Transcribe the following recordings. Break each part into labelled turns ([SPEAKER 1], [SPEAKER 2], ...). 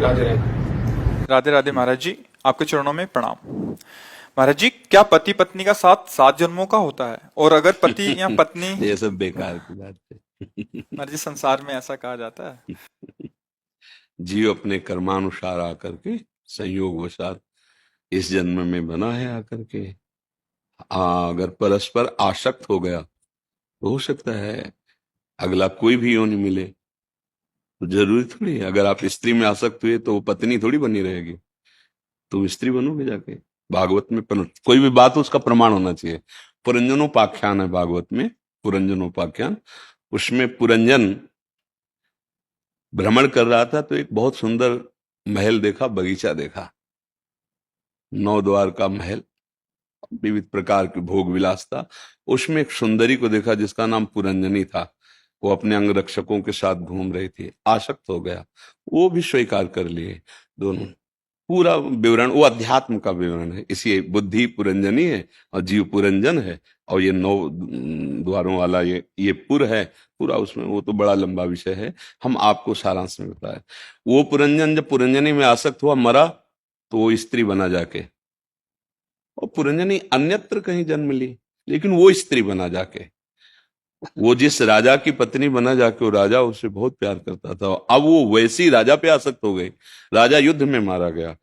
[SPEAKER 1] राधे राधे।
[SPEAKER 2] राधे राधे महाराज जी, आपके चरणों में प्रणाम। महाराज जी, क्या पति पत्नी का साथ 7 जन्मों का होता है? और अगर पति या पत्नी,
[SPEAKER 3] ये सब बेकार की बात है।
[SPEAKER 2] महाराज जी संसार में ऐसा कहा जाता है।
[SPEAKER 3] जीव अपने कर्मानुसार आकर के संयोग वशात इस जन्म में बना है आकर के। अगर परस्पर आसक्त हो गया तो हो सकता है अगला कोई भी योनि मिले। तो जरूरी थोड़ी है, अगर आप स्त्री में आसक्त हुए तो वो पत्नी थोड़ी बनी रहेगी, तुम स्त्री बनोगे जाके। भागवत में कोई भी बात हो उसका प्रमाण होना चाहिए। पुरंजनोपाख्यान है भागवत में, पुरंजनोपाख्यान। उसमें पुरंजन भ्रमण कर रहा था तो एक बहुत सुंदर महल देखा, बगीचा देखा, 9 द्वार का महल, विविध प्रकार की भोग विलास था। उसमें एक सुंदरी को देखा जिसका नाम पुरंजनी था। वो अपने अंग रक्षकों के साथ घूम रही थी, आसक्त हो गया। वो भी स्वीकार कर लिए दोनों। पूरा विवरण वो अध्यात्म का विवरण है। इसी बुद्धि पुरंजनी है और जीव पुरंजन है, और ये 9 द्वारों वाला ये पुर है पूरा। उसमें वो तो बड़ा लंबा विषय है, हम आपको सारांश में बताए। वो पुरंजन जब पुरंजनी में आसक्त हुआ, मरा, तो वो स्त्री बना जाके, और पुरंजनी अन्यत्र कहीं जन्म ली, लेकिन वो स्त्री बना जाके। वो जिस राजा की पत्नी बना जाके, वो राजा उससे बहुत प्यार करता था। अब वो वैसी राजा पे आसक्त हो गई। राजा युद्ध में मारा गया।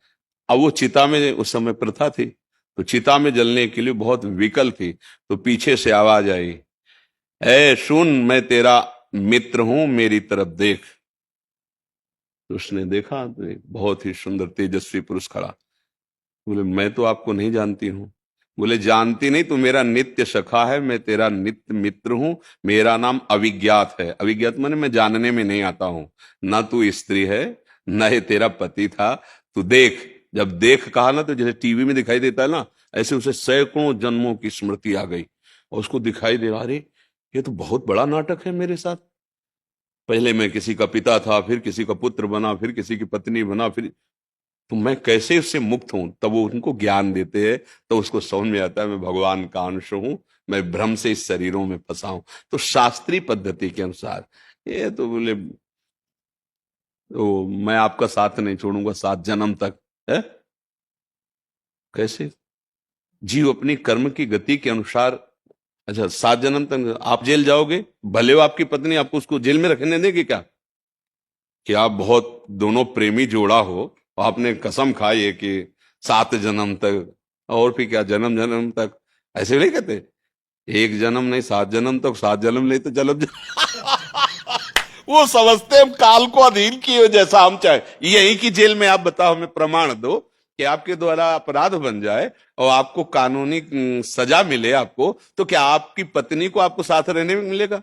[SPEAKER 3] अब वो चिता में, उस समय प्रथा थी तो चिता में जलने के लिए बहुत विकल थी। तो पीछे से आवाज आई, ए सुन, मैं तेरा मित्र हूं, मेरी तरफ देख। तो उसने देखा तो एक बहुत ही सुंदर तेजस्वी पुरुष खड़ा। बोले, मैं तो आपको नहीं जानती हूं। बोले, जानती नहीं तो मेरा नित्य सखा है, मैं तेरा नित्य मित्र हूं, मेरा नाम अविज्ञात है। अविज्ञात माने मैं जानने में नहीं आता हूं। ना तू स्त्री है, न ये तेरा पति था। तू देख। जब देख कहा ना, तो जैसे टीवी में दिखाई देता है ना, ऐसे उसे सैकड़ों जन्मों की स्मृति आ गई और उसको दिखाई दे रहा, अरे ये तो बहुत बड़ा नाटक है मेरे साथ। पहले मैं किसी का पिता था, फिर किसी का पुत्र बना, फिर किसी की पत्नी बना, फिर तो मैं कैसे उससे मुक्त हूं। तब वो उनको ज्ञान देते हैं तो उसको समझ में आता है, मैं भगवान का अंश हूं, मैं भ्रम से इस शरीरों में फंसा हूं। तो शास्त्रीय पद्धति के अनुसार ये तो बोले, तो मैं आपका साथ नहीं छोड़ूंगा 7 जन्म तक है। कैसे? जीव अपनी कर्म की गति के अनुसार, अच्छा 7 जन्म तक आप जेल जाओगे, भले हो आपकी पत्नी, आपको उसको जेल में रखने देगी क्या? कि आप बहुत दोनों प्रेमी जोड़ा हो, आपने कसम खाई है कि 7 जन्म तक, और फिर क्या जन्म जन्म तक, ऐसे नहीं कहते? 1 जन्म नहीं, 7 जन्म तक, 7 जन्म नहीं तो जन्म वो समझते हम काल को अधीन किए जैसा हम चाहे। यही की जेल में आप बताओ, हमें प्रमाण दो कि आपके द्वारा अपराध बन जाए और आपको कानूनी सजा मिले आपको, तो क्या आपकी पत्नी को आपको साथ रहने में मिलेगा?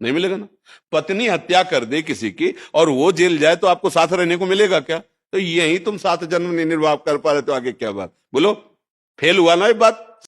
[SPEAKER 3] नहीं मिलेगा ना। पत्नी हत्या कर दे किसी की और वो जेल जाए तो आपको साथ रहने को मिलेगा क्या? तो यही तुम 7 जन्म नहीं निर्वाह कर पा रहे तो आगे क्या बात? बोलो, फेल हुआ ना ये बात।